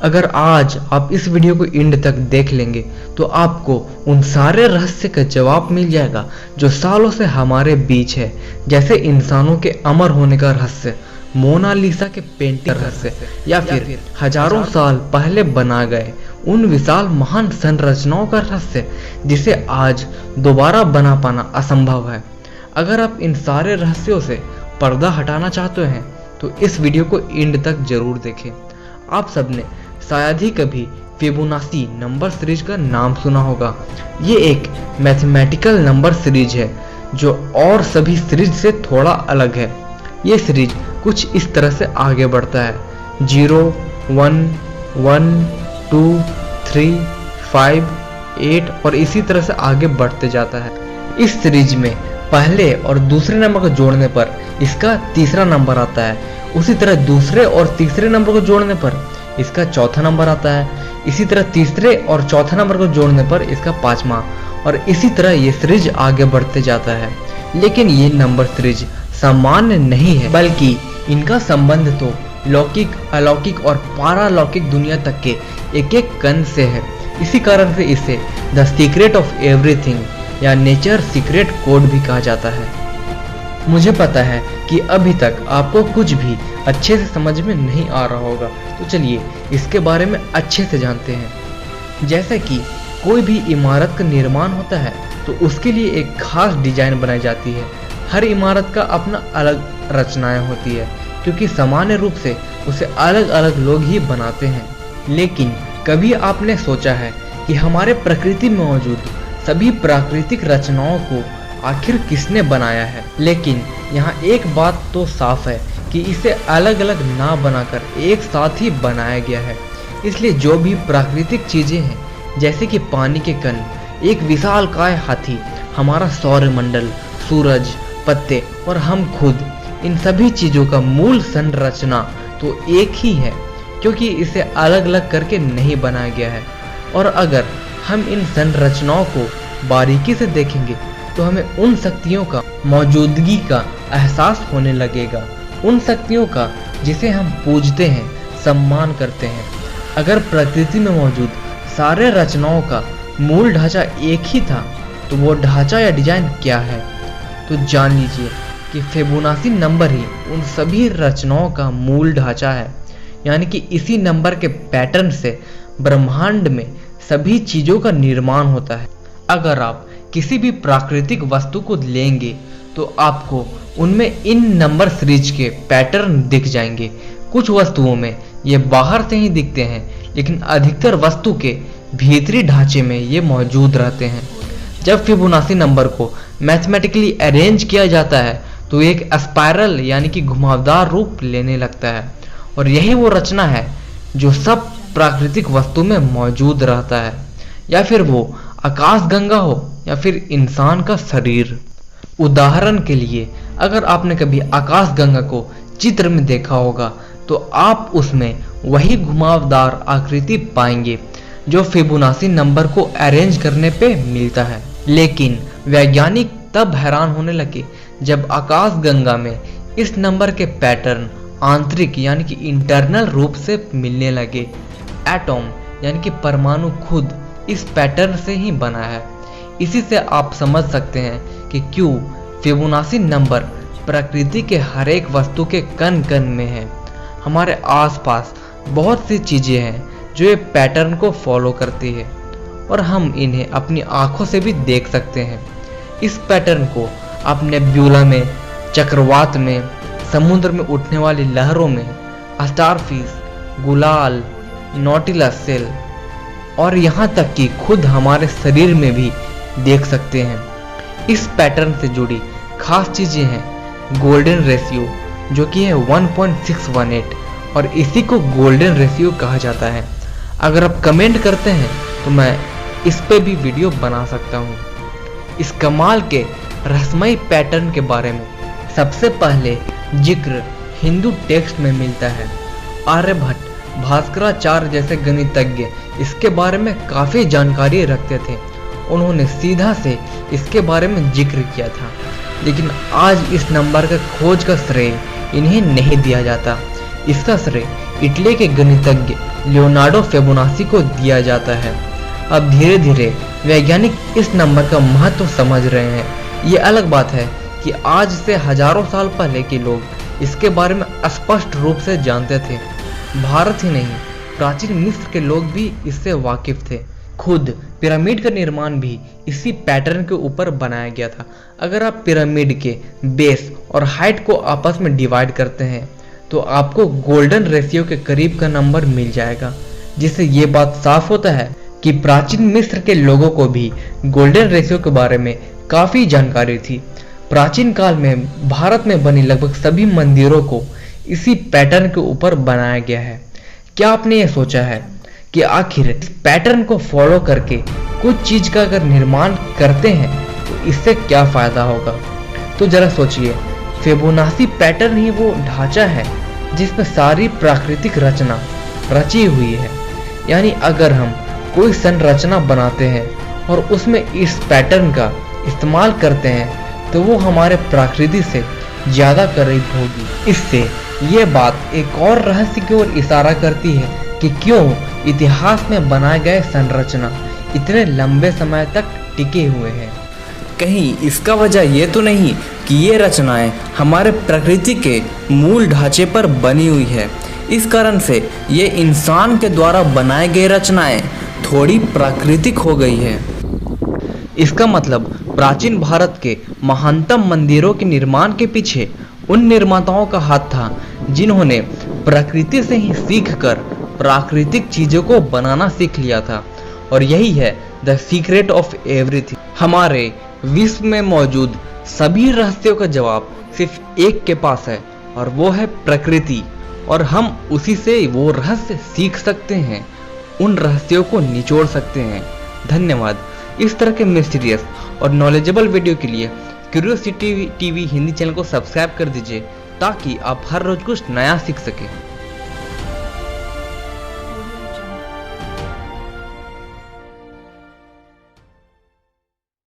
अगर आज आप इस वीडियो को एंड तक देख लेंगे तो आपको उन सारे रहस्य का जवाब मिल जाएगा जो सालों से हमारे बीच है, जैसे इंसानों के अमर होने का रहस्य, मोनालिसा के पेंटिंग रहस्य, या फिर हजारों साल पहले बना गए उन विशाल महान संरचनाओं का रहस्य जिसे आज दोबारा बना पाना असंभव है। अगर आप इन सारे रहस्यों से पर्दा हटाना चाहते हैं तो इस वीडियो को एंड तक जरूर देखें। आप सबने शायद ही कभी फिबोनाची नंबर सीरीज का नाम सुना होगा। ये एक मैथमेटिकल नंबर सीरीज है जो और सभी सीरीज से थोड़ा अलग है। ये सीरीज कुछ इस तरह से आगे बढ़ता है, 0, 1, 1, 2, 3, 5, 8 और इसी तरह से आगे बढ़ते जाता है। इस सीरीज में पहले और दूसरे नंबर को जोड़ने पर इसका तीसरा नंबर आता है। उसी तरह दूसरे और तीसरे नंबर को जोड़ने पर इसका चौथा नंबर आता है। इसी तरह तीसरे और चौथा नंबर को जोड़ने पर इसका पांचवा, और इसी तरह ये सीरीज आगे बढ़ते जाता है। लेकिन ये नंबर सीरीज सामान्य नहीं है, बल्कि इनका संबंध तो लौकिक, अलौकिक और पारालौकिक दुनिया तक के एक एक कण से है। इसी कारण से इसे द सीक्रेट ऑफ एवरीथिंग या नेचर सीक्रेट कोड भी कहा जाता है। मुझे पता है कि अभी तक आपको कुछ भी अच्छे से समझ में नहीं आ रहा होगा, तो चलिए इसके बारे में अच्छे से जानते हैं। जैसे कि कोई भी इमारत का निर्माण होता है तो उसके लिए एक खास डिजाइन बनाई जाती है। हर इमारत का अपना अलग रचनाएं होती है, क्योंकि सामान्य रूप से उसे अलग अलग लोग ही बनाते हैं। लेकिन कभी आपने सोचा है कि हमारे प्रकृति में मौजूद सभी प्राकृतिक रचनाओं को आखिर किसने बनाया है? लेकिन यहाँ एक बात तो साफ है कि इसे अलग अलग ना बनाकर एक साथ ही बनाया गया है। इसलिए जो भी प्राकृतिक चीजें हैं, जैसे कि पानी के कण, एक विशालकाय हाथी, हमारा सौरमंडल, सूरज, पत्ते और हम खुद, इन सभी चीजों का मूल संरचना तो एक ही है, क्योंकि इसे अलग अलग करके नहीं बनाया गया है। और अगर हम इन संरचनाओं को बारीकी से देखेंगे तो हमें उन शक्तियों का मौजूदगी का एहसास होने लगेगा, उन शक्तियों का जिसे हम पूजते हैं, सम्मान करते हैं। अगर प्रकृति में मौजूद सारे रचनाओं का मूल ढांचा एक ही था तो वो ढांचा या डिजाइन क्या है? तो जान लीजिए कि फिबोनाची नंबर ही उन सभी रचनाओं का मूल ढांचा है। यानी कि इसी नंबर के पैटर्न से ब्रह्मांड में सभी चीजों का निर्माण होता है। अगर आप किसी भी प्राकृतिक वस्तु को लेंगे तो आपको उनमें इन नंबर सीरीज के पैटर्न दिख जाएंगे। कुछ वस्तुओं में ये बाहर से ही दिखते हैं, लेकिन अधिकतर वस्तु के भीतरी ढांचे में ये मौजूद रहते हैं। जब फिबोनाची नंबर को मैथमेटिकली अरेंज किया जाता है तो एक स्पाइरल यानी कि घुमावदार रूप लेने लगता है, और यही वो रचना है जो सब प्राकृतिक वस्तु में मौजूद रहता है, या फिर वो आकाश गंगा हो या फिर इंसान का शरीर। उदाहरण के लिए, अगर आपने कभी आकाश गंगा को चित्र में देखा होगा तो आप उसमें वही घुमावदार आकृति पाएंगे जो फिबोनाची नंबर को अरेंज करने पे मिलता है। लेकिन वैज्ञानिक तब हैरान होने लगे जब आकाश गंगा में इस नंबर के पैटर्न आंतरिक यानी कि इंटरनल रूप से मिलने लगे। एटॉम यानी कि परमाणु खुद इस पैटर्न से ही बना है। इसी से आप समझ सकते हैं कि क्यों फिबोनाची नंबर प्रकृति के हर एक वस्तु के कण कण में है। हमारे आसपास बहुत सी चीजें हैं जो ये पैटर्न को फॉलो करती है, और हम इन्हें अपनी आंखों से भी देख सकते हैं। इस पैटर्न को आप नेब्यूला में, चक्रवात में, समुद्र में उठने वाली लहरों में, स्टारफिश, गुलाल, नॉटिलस सेल और यहाँ तक कि खुद हमारे शरीर में भी देख सकते हैं। इस पैटर्न से जुड़ी खास चीजें हैं गोल्डन रेशियो, जो कि है 1.618, और इसी को गोल्डन रेशियो कहा जाता है। अगर आप कमेंट करते हैं तो मैं इस पे भी वीडियो बना सकता हूँ। इस कमाल के रहस्यमय पैटर्न के बारे में सबसे पहले जिक्र हिंदू टेक्स्ट में मिलता है। आर्यभट्ट, भास्कराचार्य जैसे गणितज्ञ इसके बारे में काफी जानकारी रखते थे। उन्होंने सीधा से इसके बारे में जिक्र किया था, लेकिन आज इस नंबर का खोज का श्रेय इन्हें नहीं दिया जाता। इसका श्रेय इटली के गणितज्ञ लियोनार्डो फिबोनाची को दिया जाता है। अब धीरे धीरे वैज्ञानिक इस नंबर का महत्व समझ रहे हैं। ये अलग बात है कि आज से हजारों साल पहले के लोग इसके बारे में स्पष्ट रूप से जानते थे। भारत ही नहीं, प्राचीन मिस्र के लोग भी इससे वाकिफ थे। खुद पिरामिड का निर्माण भी इसी पैटर्न के ऊपर बनाया गया था। अगर आप पिरामिड के बेस और हाइट को आपस में डिवाइड करते हैं तो आपको गोल्डन रेशियो के करीब का नंबर मिल जाएगा, जिससे ये बात साफ होता है कि प्राचीन मिस्र के लोगों को भी गोल्डन रेशियो के बारे में काफी जानकारी थी। प्राचीन काल में भारत में बनी लगभग सभी मंदिरों को इसी पैटर्न के ऊपर बनाया गया है। क्या आपने ये सोचा है कि आखिर इस पैटर्न को फॉलो करके कुछ चीज का अगर निर्माण करते हैं तो इससे क्या फायदा होगा? तो जरा सोचिए, फिबोनाची पैटर्न ही वो ढांचा है जिसमें सारी प्राकृतिक रचना रची हुई है। यानी अगर हम कोई संरचना बनाते हैं और उसमें इस पैटर्न का इस्तेमाल करते हैं तो वो हमारे प्रकृति से ज्यादा करीब होगी। इससे ये बात एक और रहस्य की ओर इशारा करती है कि क्यों इतिहास में बनाए गए संरचना इतने लंबे समय तक टिके हुए हैं। कहीं इसका वजह ये तो नहीं कि ये रचनाएं हमारे प्रकृति के मूल ढांचे पर बनी हुई है। इस कारण से ये इंसान के द्वारा बनाए गए रचनाएं थोड़ी प्राकृतिक हो गई है। इसका मतलब प्राचीन भारत के महानतम मंदिरों के निर्माण के पीछे उन निर्माताओं का हाथ था जिन्होंने प्रकृति से ही सीखकर प्राकृतिक चीजों को बनाना सीख लिया था। और यही है द सीक्रेट ऑफ एवरीथिंग। हमारे विश्व में मौजूद सभी रहस्यों का जवाब सिर्फ एक के पास है और वो है प्रकृति, और हम उसी से वो रहस्य सीख सकते हैं, उन रहस्यों को निचोड़ सकते हैं। धन्यवाद। इस तरह के मिस्टीरियस और नॉलेजेबल वीडियो के लिए क्यूरियोसिटी टीवी हिंदी चैनल को सब्सक्राइब कर दीजिए ताकि आप हर रोज कुछ नया सीख सकें।